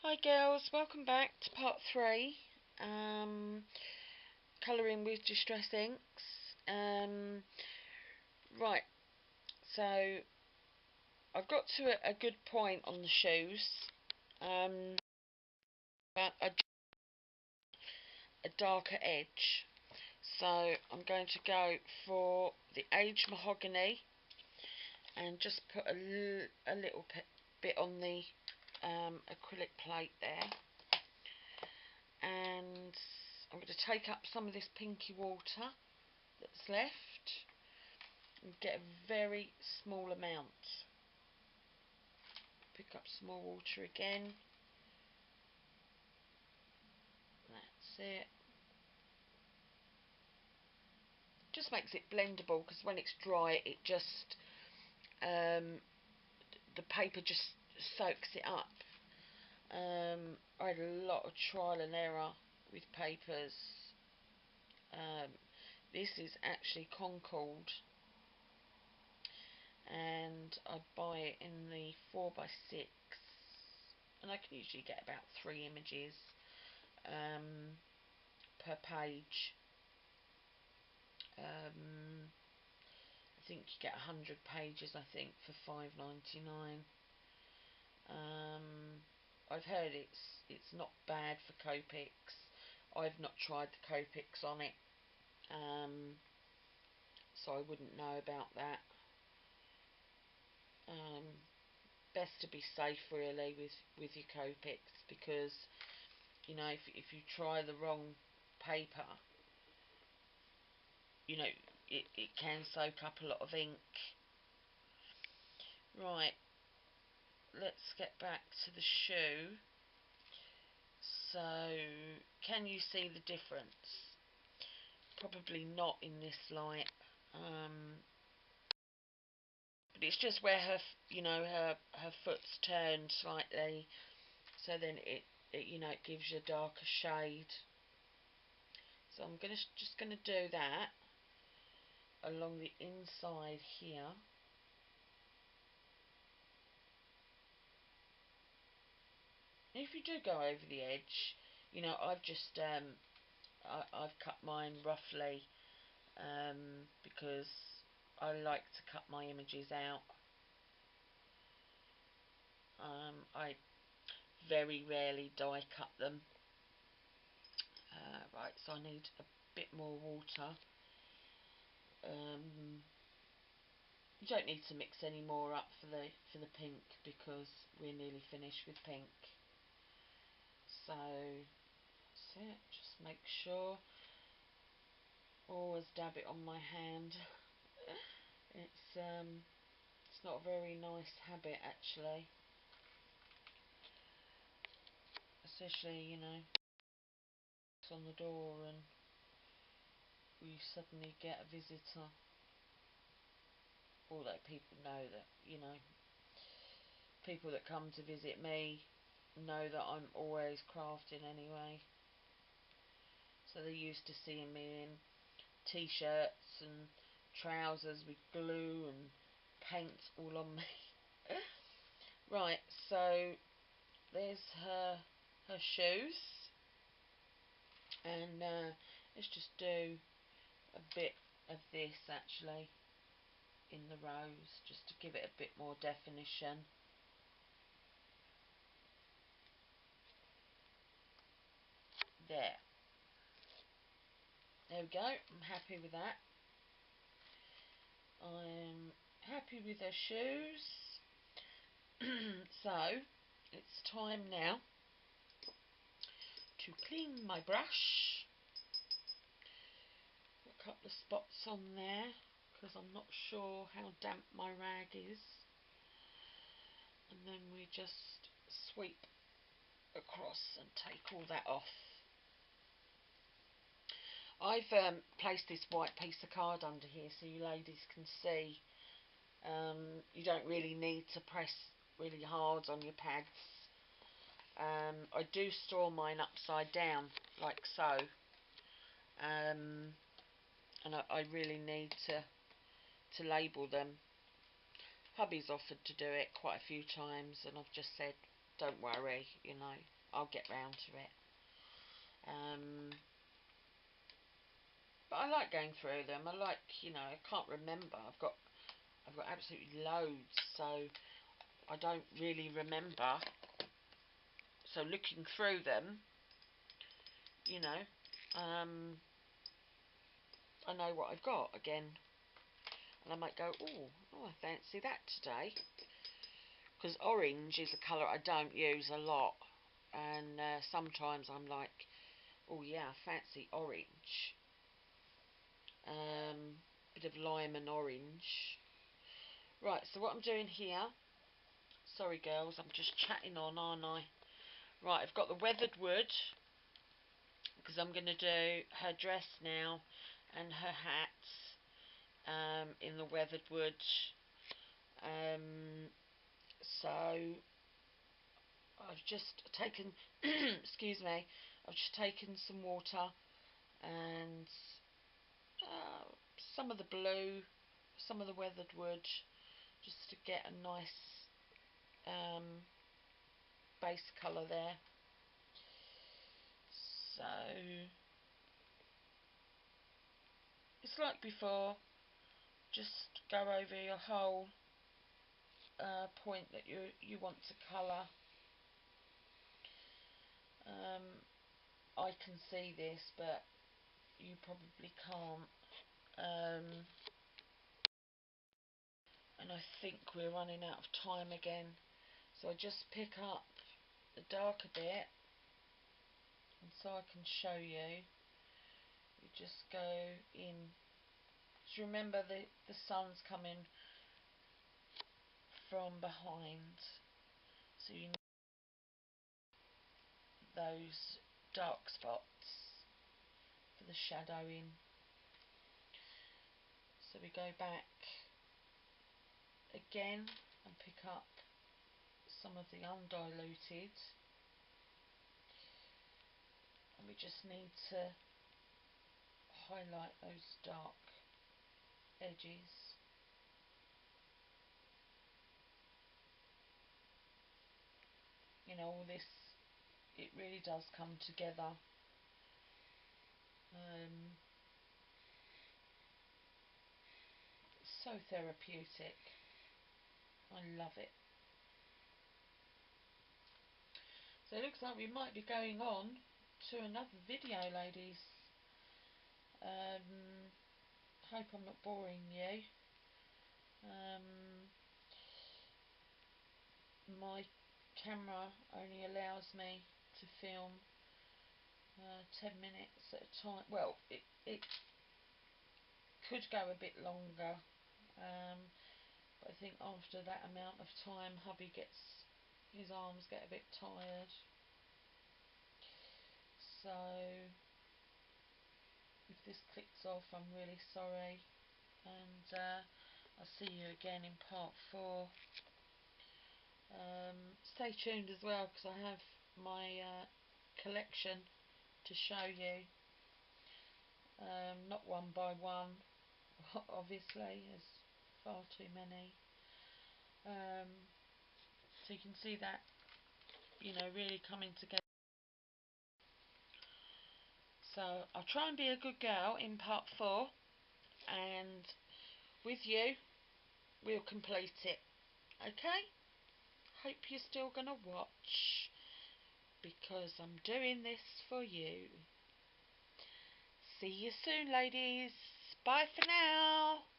Hi girls, welcome back to part 3, colouring with distress inks. Right, so I've got to a good point on the shoes, but a darker edge. So I'm going to go for the aged mahogany and just put a little bit on the acrylic plate there. And I'm going to take up some of this pinky water that's left and get a very small amount. Pick up some more water again. That's it. Just makes it blendable, because when it's dry it just the paper just soaks it up. I had a lot of trial and error with papers. This is actually Concord, and I buy it in the 4x6, and I can usually get about 3 images per page. I think you get 100 pages, I think, for £5.99. I've heard it's not bad for Copics. I've not tried the Copics on it, so I wouldn't know about that. Best to be safe really with your Copics, because you know, if you try the wrong paper, you know, it can soak up a lot of ink. Right, let's get back to the shoe. So, can you see the difference? Probably not in this light, but it's just where her, you know, her foot's turned slightly, so then it you know, it gives you a darker shade. So I'm just gonna do that along the inside here. If you do go over the edge, you know, I've just I've cut mine roughly, because I like to cut my images out. I very rarely die cut them. Right, so I need a bit more water. You don't need to mix any more up for the pink, because we're nearly finished with pink. So that's it. Just make sure. Always dab it on my hand. It's not a very nice habit actually, especially, you know, it's on the door and we suddenly get a visitor. Although people know that, you know, people that come to visit me know that I'm always crafting anyway, so they're used to seeing me in t-shirts and trousers with glue and paint all on me. Right, so there's her shoes, and let's just do a bit of this actually in the rose, just to give it a bit more definition. There we go. I'm happy with that. I'm happy with her shoes. So it's time now to clean my brush. A couple of spots on there because I'm not sure how damp my rag is, and then we just sweep across and take all that off. I've placed this white piece of card under here so you ladies can see. You don't really need to press really hard on your pads. I do store mine upside down like so, and I really need to label them. Hubby's offered to do it quite a few times and I've just said don't worry, I'll get round to it. But I like going through them. I like, I can't remember. I've got absolutely loads, so I don't really remember. So looking through them, I know what I've got again, and I might go, oh, I fancy that today, because orange is a colour I don't use a lot, and sometimes I'm like, oh yeah, I fancy orange. Bit of lime and orange. Right, so what I'm doing here, sorry girls, I'm just chatting on, aren't I? Right, I've got the weathered wood, because I'm going to do her dress now and her hat in the weathered wood. So I've just taken, excuse me, I've just taken some water and some of the blue, some of the weathered wood, just to get a nice base colour there. So it's like before, just go over your whole point that you want to colour. I can see this, but you probably can't. And I think we're running out of time again, so I just pick up the darker bit, and so I can show you. You just go in. Just remember the sun's coming from behind, so you know those dark spots for the shadowing. So we go back again and pick up some of the undiluted, and we just need to highlight those dark edges. All this, it really does come together. It's so therapeutic. I love it. So it looks like we might be going on to another video, ladies. Hope I'm not boring you. My camera only allows me to film 10 minutes at a time. Well, it could go a bit longer, but I think after that amount of time, hubby his arms get a bit tired. So if this clicks off, I'm really sorry, and I'll see you again in part 4. Stay tuned as well, because I have my collection to show you, not one by one, obviously, there's far too many, so you can see that, really coming together. So I'll try and be a good girl in part 4, and with you we'll complete it. Okay, hope you're still gonna watch, because I'm doing this for you. See you soon, ladies. Bye for now.